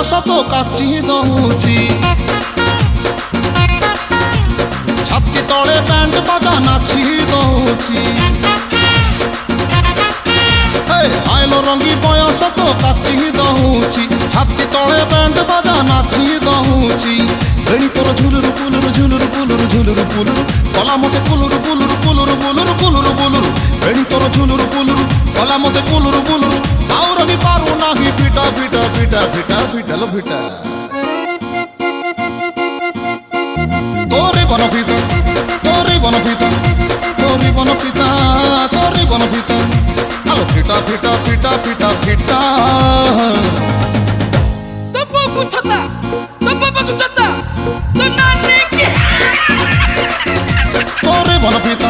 ବୟସ ତ କାଚି ଦଉଛି ଛାତି ତଳେ ବ୍ୟାଣ୍ଡ ବାଜା ନାଚି ଦଉଛି ଆଇଲ ରଙ୍ଗୀ ବୟସ ତ କାଚି ଦଉଛି ଛାତି ତଳେ ବ୍ୟାଣ୍ଡ ବାଜା ନାଚି ଦଉଛି ବେଣୀ ତୋର ଝୁଲୁରୁ ପୁଲୁରୁ ଝୁଲୁରୁ ପୁଲୁରୁ ଝୁଲୁରୁ ପୁଲୁରୁ କଲା ମତେ କୁଲୁରୁ ପୁଲୁରୁ ପୁଲୁରୁ ବୁଲୁରୁ କୁଲୁରୁ ବୁଲୁରୁ ବେଣୀ ତୋର ଝୁଲୁରୁ ପୁଲୁରୁ କଲା ମତେ କୁଲୁରୁ ବୁଲୁରୁ ଆଉ ରହି ପାରୁ ନାହିଁ ଫିଟା ଫିଟା ଫିଟା ଫିଟା ଫିଟାଲ ଫିଟା তোরে বনপিতা তোরে বনপিতা তোরে বনপিতা তোরে বনপিতা আলো ফিটা ফিটা ফিটা ফিটা ফিটা তো বাবু ছতা তো বাবু ছতা তো নানি কি তোরে বনপিতা